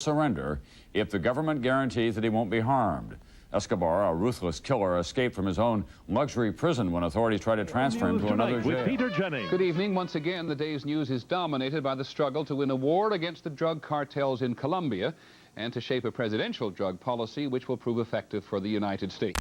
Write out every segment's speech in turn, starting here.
surrender if the government guarantees that he won't be harmed. Escobar, a ruthless killer, escaped from his own luxury prison when authorities tried to transfer him to another jail. With Peter Jennings. Good evening. Once again, the day's news is dominated by the struggle to win a war against the drug cartels in Colombia and to shape a presidential drug policy which will prove effective for the United States.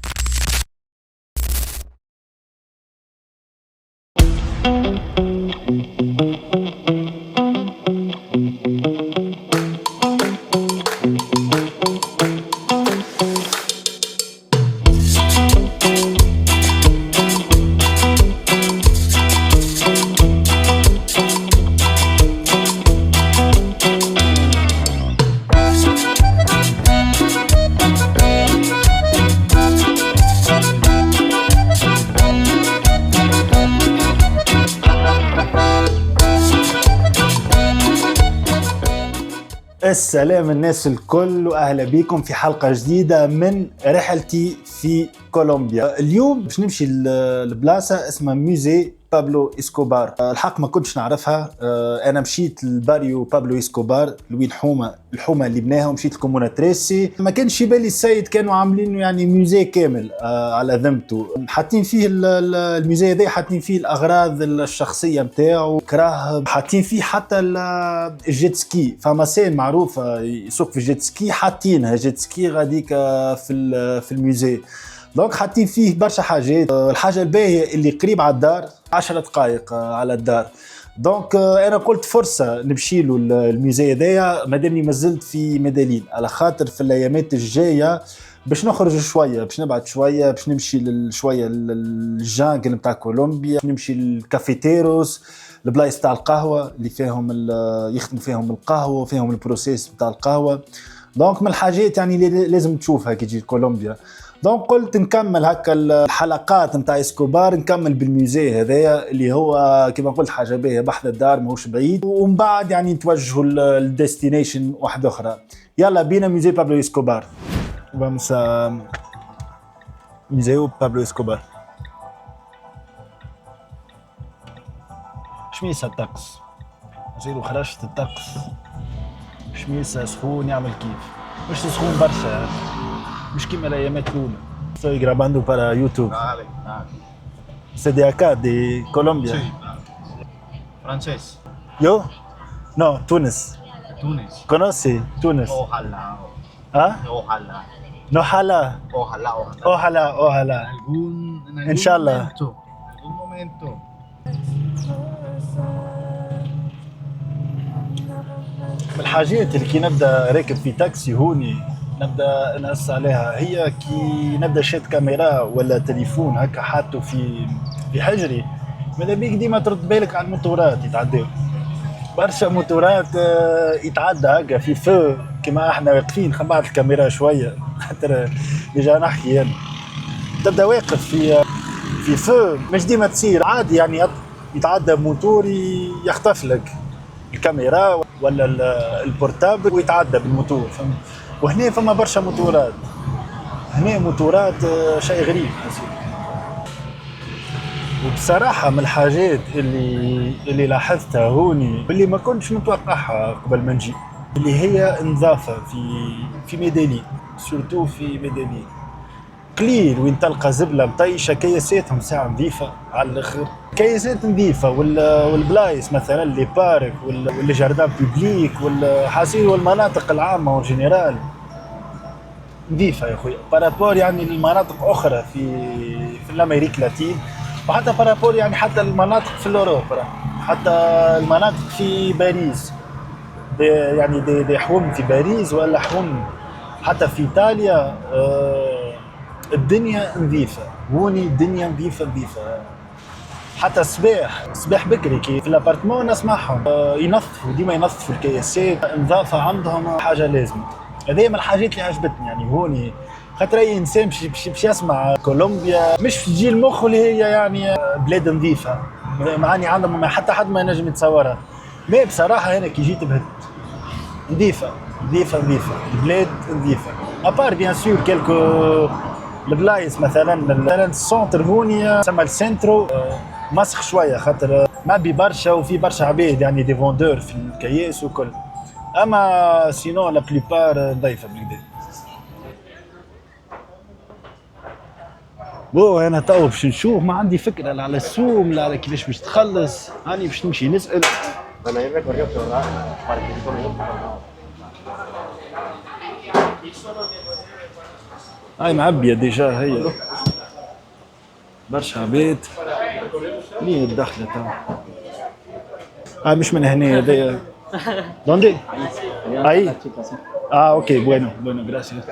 السلام الناس الكل واهلا بكم في حلقه جديده من رحلتي في كولومبيا. اليوم باش نمشي لبلاصه اسمها موزي بابلو إسكوبار. الحق ما كنتش نعرفها. انا مشيت لباريو بابلو إسكوبار لوين الحومه اللي بناها، ومشيت لكومونا تريسي. ما كانش بالي السيد كانوا عاملين يعني موزي كامل على ذمته، حاطين فيه الموزي هذا، حاطين فيه الاغراض الشخصيه نتاعو، كراه حاطين فيه حتى الجيت سكي. فما سين معروفه يسوق في الجيت سكي، حاطينها جيت سكي غاديك في الموزي. دونك حاطين فيه برشا حاجات. الحاجه الباهيه اللي قريب على الدار، 10 دقائق على الدار. دونك انا قلت فرصه نمشي له الموزي هذايا مادامني مازلت في ميدالين، على خاطر في الايامات الجايه باش نخرج شويه، باش نبعد شويه، باش نمشي شويه للجانجل نتاع كولومبيا، نمشي للكافيتيروس، البلايص تاع القهوه اللي فيهم يخدموا فيهم القهوه وفيهم البروسيس نتاع القهوه. دونك من الحاجات يعني اللي لازم تشوفها كي تجي لكولومبيا. دونك قلت نكمل هكا الحلقات نتاع إسكوبار، نكمل بالموزي هذايا اللي هو كما قلت حاجه باهيه بحذا الدار، ماهوش بعيد، ومن بعد يعني نتوجهوا للديستنيشن واحده اخرى. يلا بينا موزي بابلو إسكوبار. Vamos a Museo Pablo Escobar. شميسة الطقس، زيرو خرجت الطقس، شميسة سخون يعمل كيف، مش سخون برشا، مش كيما الايامات الاولى. Estoy grabando para YouTube. Dale. C'est de acá, de Colombia. Sí. Francés. Yo? No, Túnez. Túnez. ¿Conoce Túnez? Ojalá. ¿Ah? Ojalá. No jala. Ojalá. Ojalá. En إن شاء الله. algún momento. من الحاجات اللي كي نبدا راكب في تاكسي هوني نبدا نقص عليها، هي كي نبدا شاد كاميرا ولا تليفون هكا حاطه في حجري، ماذا بيك ديما ترد بالك على الموتورات يتعداو. برشا موتورات يتعدى هكا في فو كما احنا واقفين، خبعت الكاميرا شويه خاطر ديجا نحكي انا. تبدا واقف في فو، مش ديما تصير عادي يعني يتعدى موتور يخطف لك الكاميرا ولا البورتابل ويتعدى بالموتور، فهمت؟ وهنا فما برشا موتورات، هنا موتورات شيء غريب حسيت. وبصراحة من الحاجات اللي لاحظتها هوني اللي ما كنتش متوقعها قبل ما نجي، اللي هي النظافة في ميدالين، سورتو في ميدالين. قليل وين تلقى زبلة مطيشة، كياساتهم ساعة نظيفة على الاخر، كياسات نظيفة، والبلايص مثلا لي بارك ولا جاردان بوبليك والحاصيل والمناطق العامة والجنرال نظيفة يا خويا، بارابور يعني المناطق أخرى في الأمريك اللاتين، وحتى بارابور يعني حتى المناطق في الأوروبا، حتى المناطق في باريس، يعني دي حوم في باريس ولا حوم حتى في إيطاليا. الدنيا نظيفة هوني، الدنيا نظيفة. حتى الصباح بكري كي في الابارتمون نسمعهم ينظفوا، ديما ينظفوا الكياسات، النظافة عندهم حاجة لازمة. هذه من الحاجات اللي عجبتني يعني هوني، خاطر اي انسان باش يسمع كولومبيا مش في تجي المخ اللي هي يعني بلاد نظيفة، معاني عندهم حتى حد ما ينجم يتصورها. ما بصراحة هنا كي جيت بهت نظيفة، البلاد نظيفة. ابار بيان سور كيلكو البلايص مثلا السونتر هوني تسمى السنترو مسخ شويه، خاطر معبي برشا وفي برشا عباد يعني دي فوندور في الكياس وكل. اما سينو لا بلوبار ضيفه بالكدا. بو انا تو باش نشوف، ما عندي فكره لا على السوم لا على كيفاش باش تخلص، هاني باش نمشي نسال. هاي معبيه ديجا هي برشا عباد. منين الدخله تو؟ هاي مش من هنا هذايا. دوندي؟ اي اوكي بوينو بوينو جراسياس.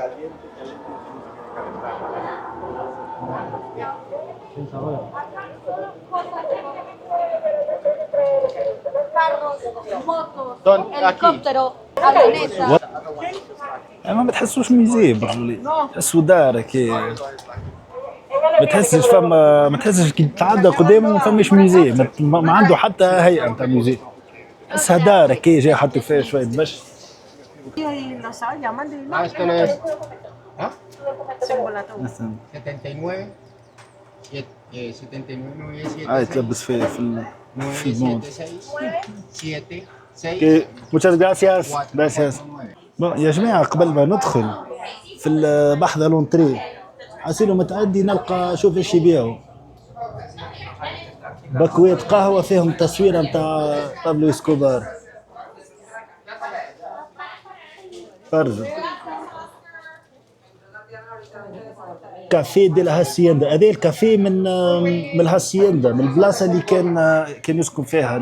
helicóptero, avioneta. ما بتحسوش ميزي برجولي، تحسوا دار كي ما تحسش فما، ما تحسش كي تتعدى قدامه ما فماش ميزي، ما عنده حتى هيئه نتاع ميزي، تحسها دار كي جاي حطوا فيها شويه بش. Esto no es. ¿Ah? 79. 79 هاي تلبس في المود. 7 اوكي موتشاس جراسياس جراسياس. بون يا جماعه قبل ما ندخل في البحث لونتري حاسيلو متعدي نلقى شوف ايش يبيعوا. بكويت قهوه فيهم تصويره نتاع بابلو اسكوبار. فرجوا كافيه دي الهاسيندا، هذا الكافيه من الهاسيندا، من البلاصه اللي كان يسكن فيها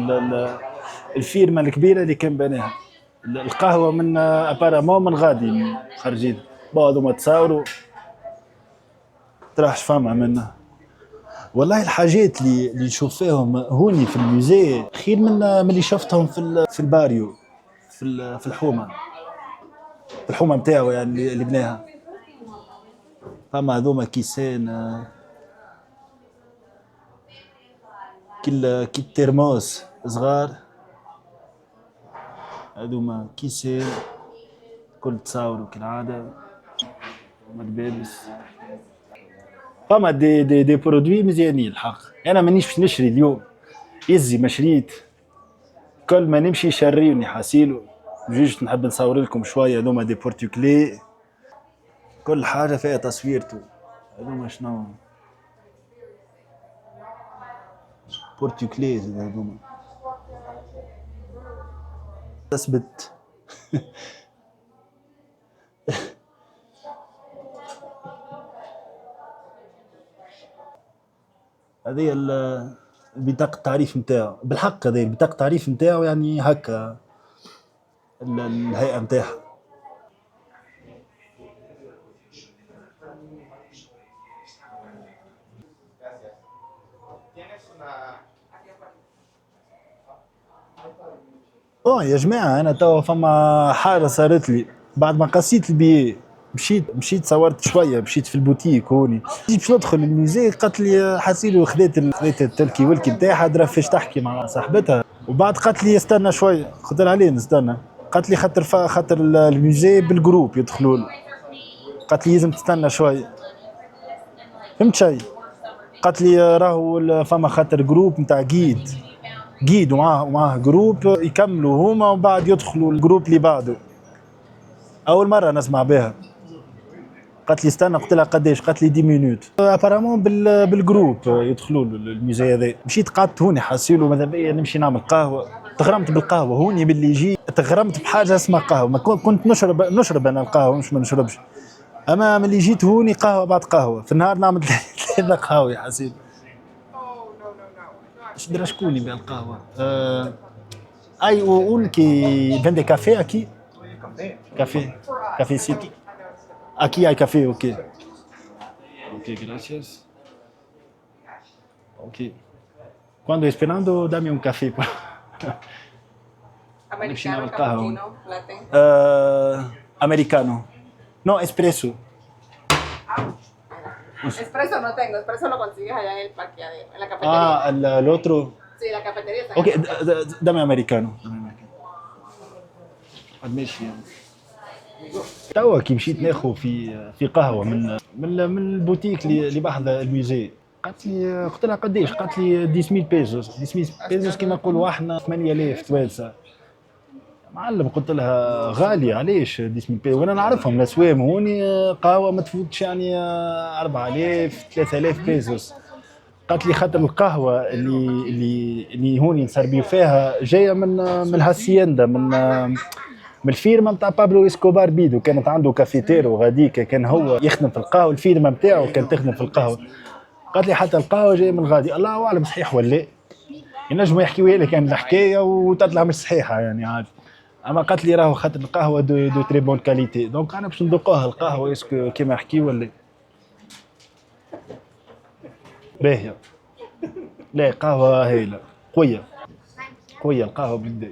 الفيرما الكبيره اللي كان بناها. القهوه من ابارامون من غادي خارجين. بون هذوما تصاوروا تراحش فما منه. والله الحاجات اللي نشوف فيهم هوني في الموزي خير من اللي شفتهم في الباريو في الحومه، في الحومه نتاعو يعني اللي بناها. فما هذوما كيسان كي الترموس صغار، هذوما كيسان كل تصاوروا كالعاده. ملبابس فما دي برودوي مزيانين الحق. انا مانيش باش نشري اليوم، يزي ما شريت، كل ما نمشي يشريوني حاسيلو. جوج نحب نصور لكم شويه. هذوما دي بورتوكلي، كل حاجه فيها تصويرته. هذوما شنو بورتوكلي هذوما تثبت. هذه البطاقة التعريف نتاعو بالحق، هذه البطاقة التعريف نتاعو يعني هكا الهيئة نتاعها. يا جماعة أنا توا فما حاجة صارت لي بعد ما قصيت البي. مشيت صورت شويه، مشيت في البوتيك هوني باش ندخل الميزي. قالت لي حاسيلو خذيت التلكي ولكي نتاعها درا فاش تحكي مع صاحبتها، وبعد قالت لي استنى شويه. قلت لها عليه نستنى؟ قالت لي خاطر الميزي بالجروب يدخلوا له. قالت لي لازم تستنى شويه. فهمت شيء؟ قالت لي راهو فما خاطر جروب نتاع جيد ومعاه جروب يكملوا هما ومن بعد يدخلوا الجروب اللي بعده. اول مره نسمع بها. قالت لي استنى. قلت لها قداش؟ قالت لي 10 مينوت. ابارامون بالجروب يدخلوا الميزي هذا. مشيت قعدت هوني حاسيلو ماذا بيا نمشي نعمل قهوه. تغرمت بالقهوه هوني باللي يجي، تغرمت بحاجه اسمها قهوه. ما كنت نشرب انا القهوه، مش ما نشربش. اما ملي جيت هوني قهوه بعد قهوه في النهار نعمل 3 قهاوي حاسيلو. اش درا شكون يبيع القهوه؟ اي اون كي فندي كافيه اكي كافيه سيتي. Aquí hay café, ok. Ok, gracias. Ok. Cuando esperando, dame un café. Americano, cappuccino, latte. Americano. No, espresso. Espresso no tengo, espresso lo consigues allá en el parqueadero, en la cafetería. El otro. Sí, la cafetería está. Ok, dame americano. ماشي. توا كي مشيت ناخذ في قهوه من البوتيك اللي بحذا الميزي. قالت لي، قلت لها قداش؟ قالت لي 10000 بيزوس. 10000 بيزوس كيما نقولوا احنا 8000 توانسه. معلم قلت لها غالية علاش 10000 وانا نعرفهم الاسوام هوني قهوة ما تفوتش يعني 4000 3000 بيزوس. قالت لي خاطر القهوة اللي هوني نسربيو فيها جاية من الهاسيندا من الفيرما نتاع بابلو اسكوبار بيدو، كانت عنده كافيتيرو غاديك كان هو يخدم في القهوة، الفيرما نتاعو كانت تخدم في القهوة. قالت لي حتى القهوة جاية من غادي، الله أعلم صحيح ولا ينجموا يحكيوا لي كان الحكاية وتطلع مش صحيحة يعني عادي. اما قالت لي راهو خاطر القهوه دو تري بون كاليتي، دونك انا باش ندوقوها القهوه اسكو كيما يحكيوا ولا باهيه. لا قهوه هايله قويه القهوه بالكدا،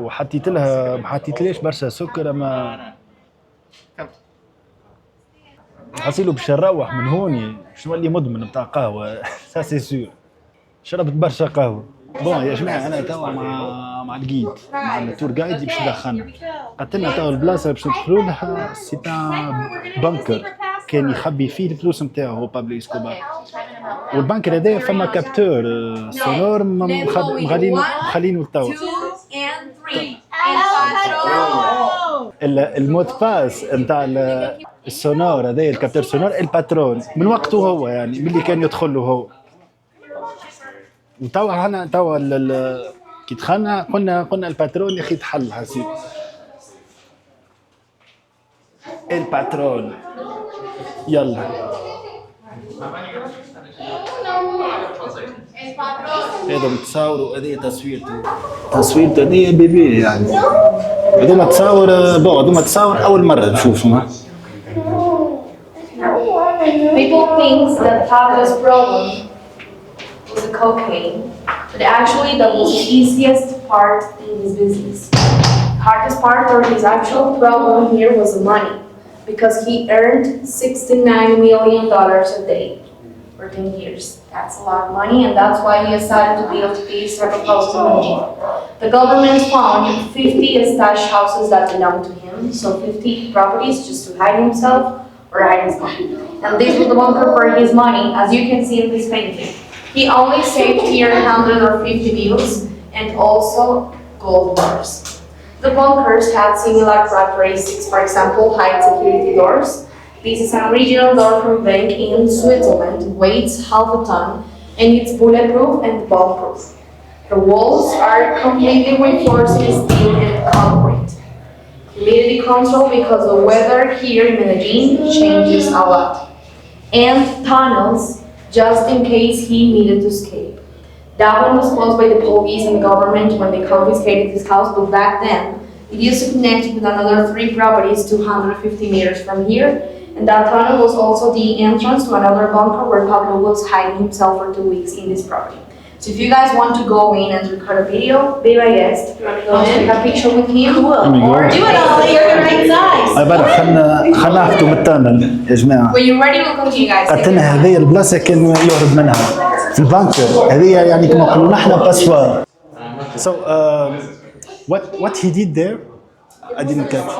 وحطيت لها ما حطيتليش برشا سكر. اما حصيلو باش نروح من هوني باش نولي مدمن بتاع قهوه سا سي سور. شربت برشا قهوه. بون يا جماعه انا توا مع الجيد مع التور جايد باش يدخلنا. قالت لنا توا البلاصه باش ندخلوا لها سي ان بنكر كان يخبي فيه الفلوس نتاعو هو بابلو اسكوبار. والبنكر هذايا فما كابتور سونور مخلينه توا. المود باس نتاع السونور هذايا الكابتور سونور الباترون من وقته هو يعني من اللي كان يدخل له هو. وتوا انا كي دخلنا قلنا الباترون يا اخي تحل حسيت الباترون يلا هذا متصور وهذه تصويرته هذه بيبي يعني هذوما تصور اول مره نشوفهم. People think that Pablo's problem was the cocaine, but actually that was the easiest part in his business. The hardest part or his actual problem here was the money, because he earned $69 million a day for 10 years. That's a lot of money, and that's why he decided to build these type of houses in Medellin. The government found 50 stash houses that belonged to him, so 50 properties just to hide himself or hide his money. And this was the bunker for his money, as you can see in this painting. He only saved here 150 bills and also gold bars. The bunkers had similar characteristics, for example, high security doors. This is an original door from bank in Switzerland, weighs half a ton, and it's bulletproof and bomb-proof. The walls are completely reinforced in steel and concrete. Humidity control because the weather here in Medellin changes a lot. And tunnels, just in case he needed to escape. That one was closed by the police and the government when they confiscated his house, but back then, it used to connect with another 3 properties 250 meters from here, and that tunnel was also the entrance to another bunker where Pablo was hiding himself for 2 weeks in this property. So if you guys want to go in and record a video, be my guest. You want to go take a picture with me? Or do it all, you're the right size. خلنا نحكوا من التانل يا جماعه. When you're ready, we'll continue, guys. قالت لنا هذه البلاصه كان يهرب منها في البنكر هذه يعني كما نقولوا نحن باسوار. So what he did there I didn't catch.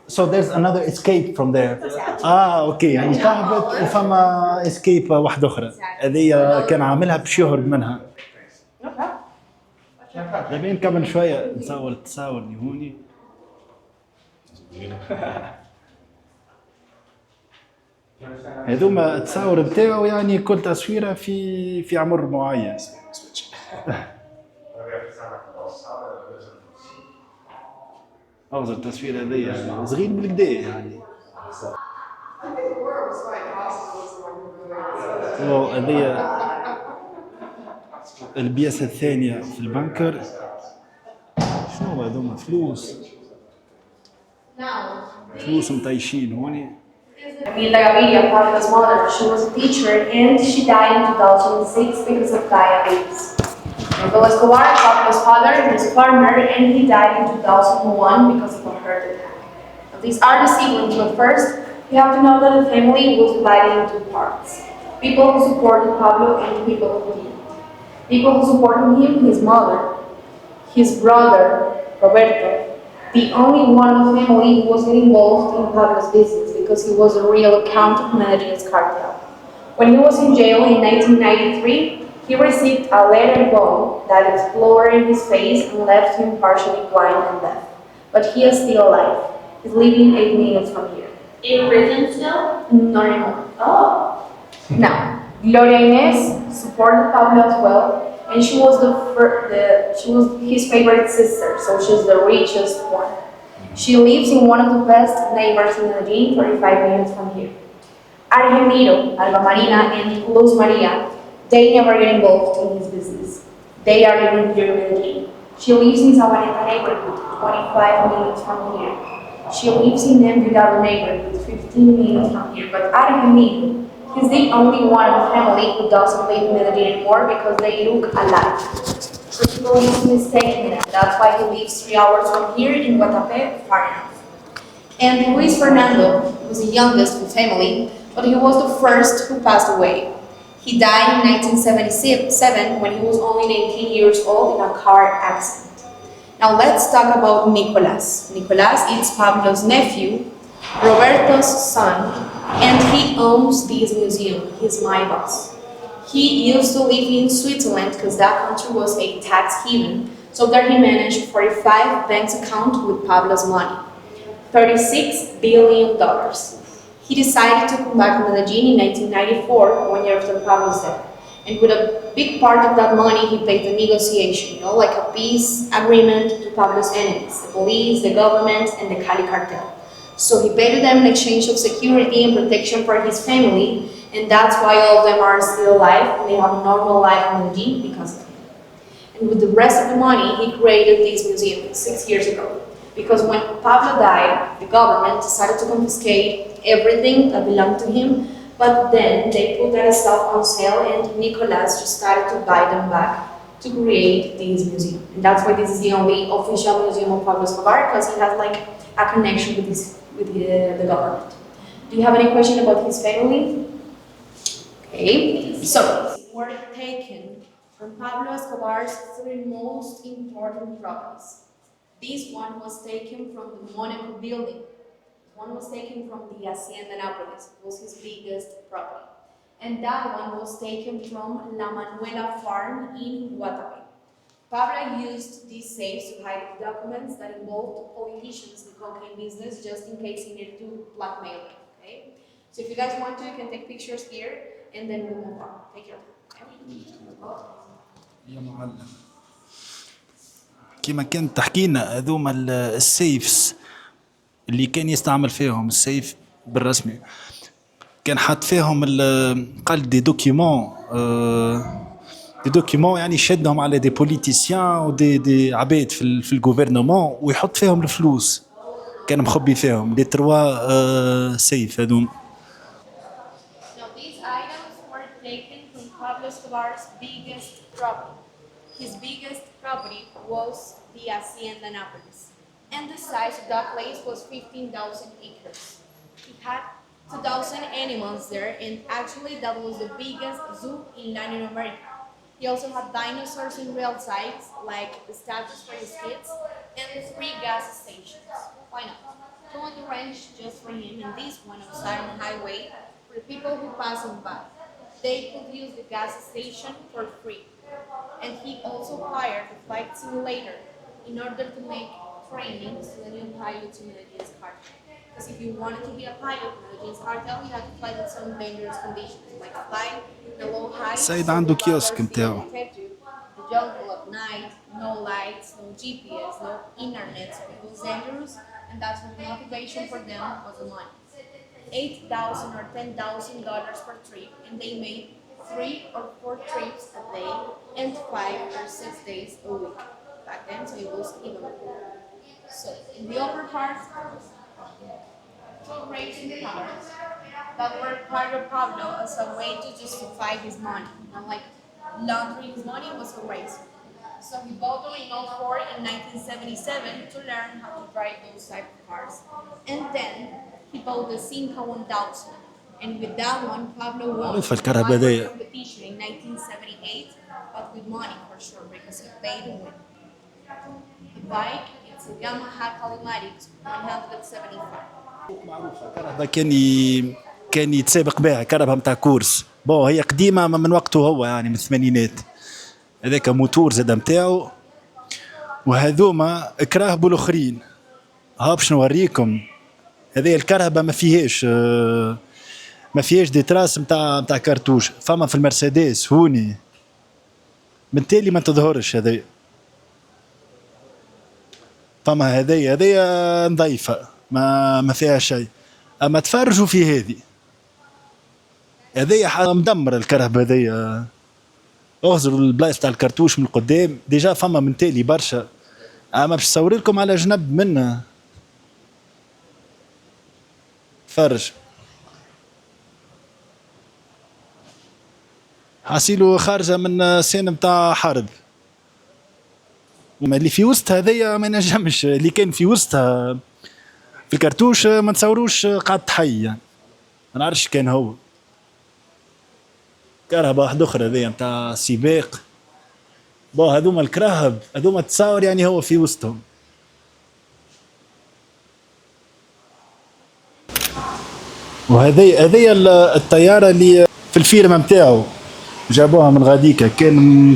So there's another escape from there. اوكي يعني تهبط وفما escape واحدة أخرى هذه كان عاملها باش يهرب منها. دابا نكمل شوية نصور التصاور اللي هوني. هذوما التصاور بتاعو يعني كل تصويرة في عمر معين. أوزر التصوير هذيا صغير بالكدا يعني. هذيا البياسة الثانية في البنكر. شنو هذوما فلوس مطيشين هوني. Camila Gaviria, Pablo's mother, she was a teacher and she died in 2006 because of diabetes. Pablo Escobar, Pablo's father, is a farmer and he died in 2001 because of a heart attack. Now, these are the siblings, but first, you have to know that the family was divided into parts. People who supported Pablo and people who didn't. People who supported him, his mother, his brother, Roberto, the only one of the family who wasn't involved in Pablo's business because he was a real account of Medellin's cartel. When he was in jail in 1993, He received a letter bomb that exploded his face and left him partially blind and deaf. But he is still alive. He's living 8 minutes from here. In prison still? Not anymore. Oh. Now, Gloria Inés supported Pablo as well, and she was she was his favorite sister, so she's the richest one. She lives in one of the best neighbors in Medellin, 45 minutes from here. Argemiro, Alba Marina, and Luz Maria, they never get involved in his business. They are living here in Medellin. She lives in Sabaneta neighborhood, 25 minutes from here. She lives in Envigado neighborhood, 15 minutes from here. But Argemiro, he's the only one in the family who doesn't live in Medellin anymore because they look alike. So people used to mistake him. That's why he lives 3 hours from here in Guatapé, far enough. And Luis Fernando was the youngest of the family, but he was the first who passed away. He died in 1977 when he was only 19 years old in a car accident. Now let's talk about Nicolas. Nicolas is Pablo's nephew, Roberto's son, and he owns this museum. He's my boss. He used to live in Switzerland because that country was a tax haven, so there he managed 45 bank accounts with Pablo's money, $36 billion. He decided to come back to Medellin in 1994, 1 year after Pablo's death. And with a big part of that money, he paid the negotiation, like a peace agreement to Pablo's enemies, the police, the government, and the Cali cartel. So he paid them in exchange of security and protection for his family, and that's why all of them are still alive, and they have a normal life in Medellin because of him. And with the rest of the money, he created this museum 6 years ago. Because when Pablo died, the government decided to confiscate everything that belonged to him, but then they put that stuff on sale and Nicolas just started to buy them back to create this museum. And that's why this is the only official museum of Pablo Escobar, because he has like a connection with the government. Do you have any question about his family? Okay, so were taken from Pablo Escobar's 3 most important properties. This one was taken from the Monaco building. One was taken from the Hacienda Nápoles, it was his biggest property. And that one was taken from La Manuela farm in Guatapé. Pablo used these safes to hide the documents that involved politicians in the cocaine business just in case he needed to blackmail them, okay? So if you guys want to, you can take pictures here and then we'll move on. Take your time, okay? يا معلم كما كنت تحكي لنا هذوما السيفس اللي كان يستعمل فيهم السيف بالرسمي كان حط فيهم قال دي دوكيمون يعني يشدهم على دي بوليتيسيان ودي عباد في الجوفرنمون ويحط فيهم الفلوس كان مخبي فيهم دي 3 سيف هذوما. Now these items were taken from Pablo Escobar's biggest property. His biggest property was the Hacienda Nápoles, and the size of that place was 15,000 acres. He had 2,000 animals there, and actually that was the biggest zoo in Latin America. He also had dinosaurs in real sites, like the statues for his kids, and 3 gas stations. Why not? Two on the ranch just for him, and this one outside on the highway for the people who pass him by. They could use the gas station for free. And he also hired a flight simulator in order to make training to the new pilots in Medellin's cartel. Because if you wanted to be a pilot in Medellin's cartel, you had to fly with some dangerous conditions, like fly in a low height, سيد عنده كيوسك نتاعو. the jungle at night, no lights, no GPS, no internet, so it was dangerous, and that's the motivation for them was the money. $8,000 or $10,000 per trip, and they made 3 or 4 trips a day and 5 or 6 days a week. Back then, so it was even more. So in the upper part, 2 racing cars that were part of Pablo as a way to justify his money. And like laundering his money was a race. So he bought the Renault 4 in 1977 to learn how to drive those type of cars. And then he bought the Cinca 1000. And with that one, Pablo won معروفة الكهرباء the دي. competition in 1978, but with money for sure, because he paid to win. The bike, it's a Yamaha Calimari 175. الكهرباء كان كان يتسابق بها كرهبة متاع كورس. بون هي قديمة من وقته هو يعني من الثمانينات. هذاك موتور زاد متاعو، وهذوما كراهبوا الاخرين. ها باش نوريكم. هذه الكرهبة ما فيهاش دي تراس متاع كرتوش. فما في المرسيدس هوني بالتالي ما تظهرش. هذه فما هذه نظيفة ما فيها شيء. اما تفرجوا في هذه مدمر الكرهبة هذه. اغزروا البلايص تاع الكرتوش من القدام ديجا فما من تالي برشا. اما باش نصور لكم على جنب منها. فرج حاسيلو خارجه من سين متاع حرب. اللي في وسطها هذيا ما نجمش. اللي كان في وسطها في الكرتوش ما نصوروش قاعد حي يعني. ما نعرفش كان هو. كرهبة واحدة أخرى هذيا متاع سباق. بو هذوما الكراهب هذوما تصاور يعني هو في وسطهم. وهذه الطيارة اللي في الفيرما متاعو جابوها من غاديكا.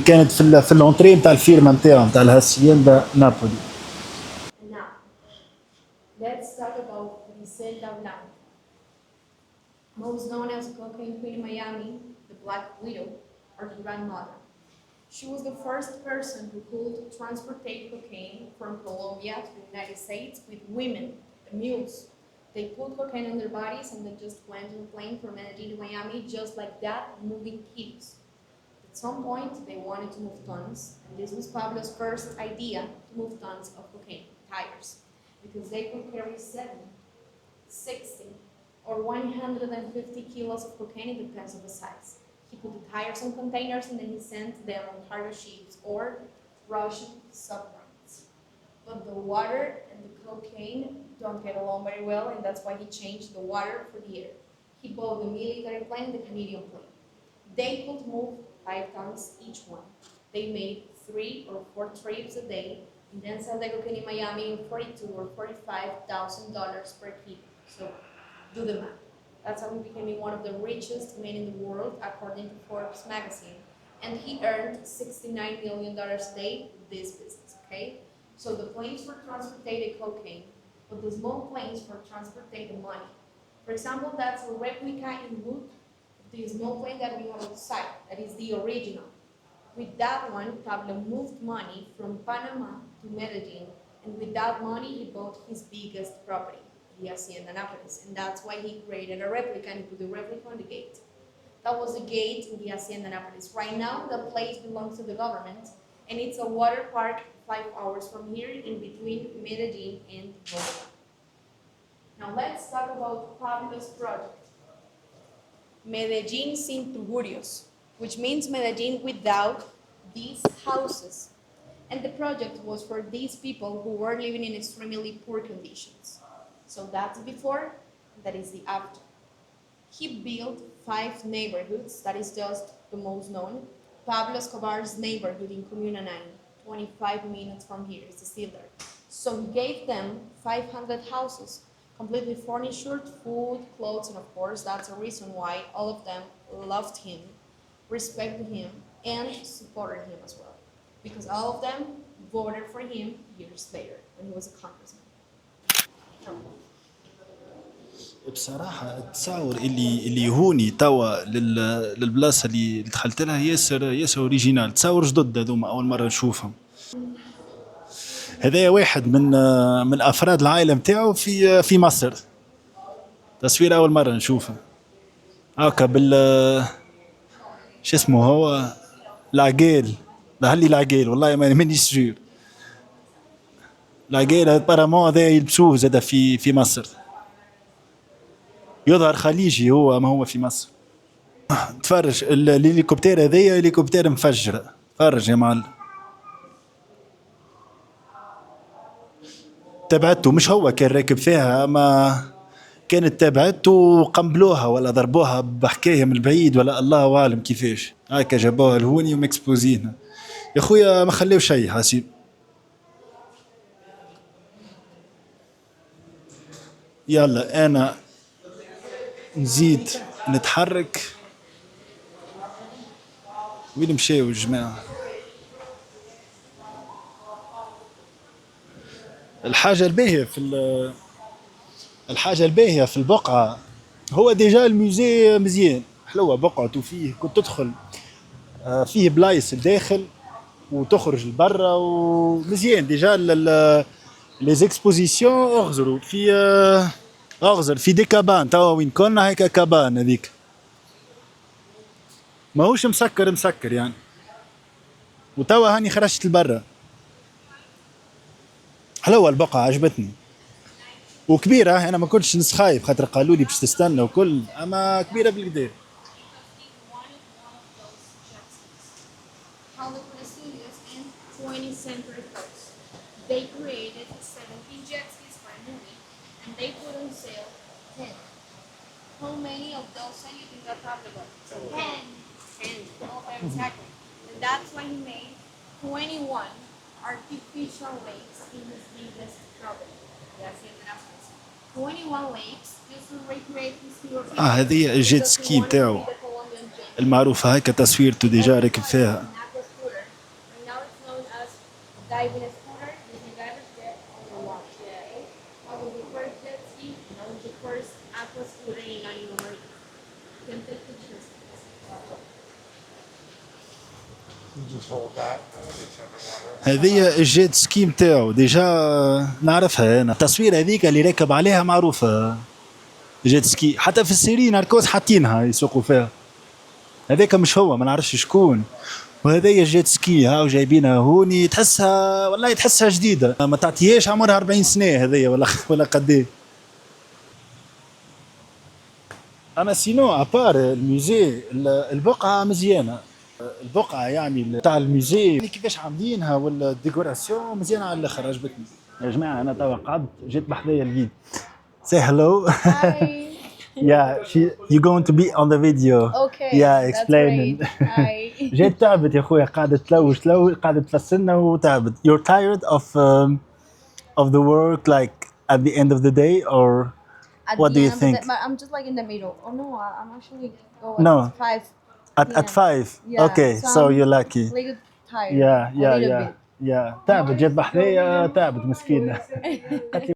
كانت في الأونتري متاع الفيرما متاعو متاع الهاسيندا نابولي. Now, let's talk about Griselda Blanco. Most known as Cocaine Queen in Miami, the Black Widow, or the Grandmother. She was the first person who could transportate cocaine from Colombia to the United States with women, the mules. They put cocaine on their bodies and then just went on a plane from Medellin to Miami just like that, moving kilos. At some point, they wanted to move tons, and this was Pablo's first idea to move tons of cocaine, tires, because they could carry 7, 60, or 150 kilos of cocaine, it depends on the size. He put the tires on containers and then he sent them on cargo ships or Russian submarines. But the water and the cocaine don't get along very well, and that's why he changed the water for the air. He bought the military plane and the Canadian plane. They could move 5 tons each one. They made 3 or 4 trips a day and then sell the cocaine in Miami in $42,000 or $45,000 per kilo. So do the math. That's how he became one of the richest men in the world, according to Forbes magazine. And he earned $69 million a day with this business, okay? So the planes for transported cocaine, but the small planes for transported money. For example, that's a replica in wood of the small plane that we have outside, that is the original. With that one, Pablo moved money from Panama to Medellin, and with that money, he bought his biggest property, the Hacienda Nápoles, and that's why he created a replica and put the replica on the gate. That was the gate in the Hacienda Nápoles. Right now, the place belongs to the government, and it's a water park 5 hours from here in between Medellin and Bogotá. Now let's talk about Pablo's project, Medellin sin tugurios, which means Medellin without these houses. And the project was for these people who were living in extremely poor conditions. So that's before, that is the after. He built 5 neighborhoods, that is just the most known. Pablo Escobar's neighborhood in Comuna 9, 25 minutes from here, it's still there. So he gave them 500 houses, completely furnished, food, clothes, and of course, that's a reason why all of them loved him, respected him, and supported him as well. Because all of them voted for him years later when he was a congressman. بصراحة التصاور اللي هوني توا للبلاصة اللي دخلت لها ياسر اوريجينال. تصاور جدد هذوما أول مرة نشوفهم. هذايا واحد من أفراد العائلة متاعو في مصر. تصوير أول مرة نشوفه. هاكا شو اسمه هو العقيل. لعلي العقيل والله مانيش سيور. العقيل ابارامون هذا يلبسوه زاد في مصر. يظهر خليجي هو ما هو في مصر. تفرج الهليكوبتير هذايا هليكوبتير مفجرة. تفرج يا معلم. تبعته مش هو كان راكب فيها، ما كانت تبعته وقنبلوها ولا ضربوها بحكايه من البعيد ولا الله اعلم كيفاش. هكا جابوها لهوني ومكسبوزينها. يا خويا ما خليو شيء حاسين. يلا انا نزيد نتحرك. وين مشاو الجماعة؟ الحاجة الباهية في البقعة هو ديجا الموزي مزيان حلوة بقعته، فيه كنت تدخل فيه بلايص الداخل وتخرج لبرا ومزيان ديجا. لي زيكسبوزيسيون اغزروا في اغزر في دي كابان توا وين كنا هيك كابان هذيك ماهوش مسكر يعني. وتوا هاني خرجت لبرا. حلوة البقعة عجبتني وكبيرة. أنا ما كنتش خايف خاطر قالوا لي باش تستنى وكل، أما كبيرة بالكدا. How the Palestinians and 20th century folks. They created 17 jet skis for a movie and they put on sale 10. How many of those are you think are profitable? 10. 10. Oh, exactly. And that's why he made 21 artificial lakes in his biggest property. Yes, in the Netherlands. 21 lakes just to recreate his European. هذه الجيت سكي نتاعو المعروفة هكا تصويرته ديجا راكب فيها. Diving scooter, using divers jet on the water. I was the first jet ski, and I was the first aqua scooter in Latin America. You can take pictures. هذه الجيت سكي نتاعو ديجا نعرفها أنا. التصوير هذيك اللي راكب عليها معروفة جيت سكي، حتى في السيري ناركوز حاطينها يسوقوا فيها. هذاك مش هو، ما نعرفش شكون. وهذه جيت سكي هاو جايبينها هوني، تحسها والله تحسها جديده، ما تعطيهاش عمرها 40 سنه هذيا ولا قديه. اما سينو ابار الموزي البقعه مزيانه. البقعه يعني تاع الموزي يعني كيفاش عاملينها ولا الديكوراسيون مزيانه على الاخر، عجبتني. يا جماعه انا توا قعدت جيت بحذايا الجيد. Say hello. Hi. Yeah, you're going to be on the video. Okay. Yeah, explaining. Hi. جيت تعبت يا اخويا، قاعدة تلوش قاعدة تفسرنا وتعبت. You're tired of the work like at the end of the day or At what the do you end of think? I'm just like in the middle. Oh no, I'm actually going No. at 5. At 5? Yeah, Okay, so I'm you're lucky. a little tired. Yeah, a little bit. yeah. تعبت جيت بحذايا تعبت مسكينة. قالت لي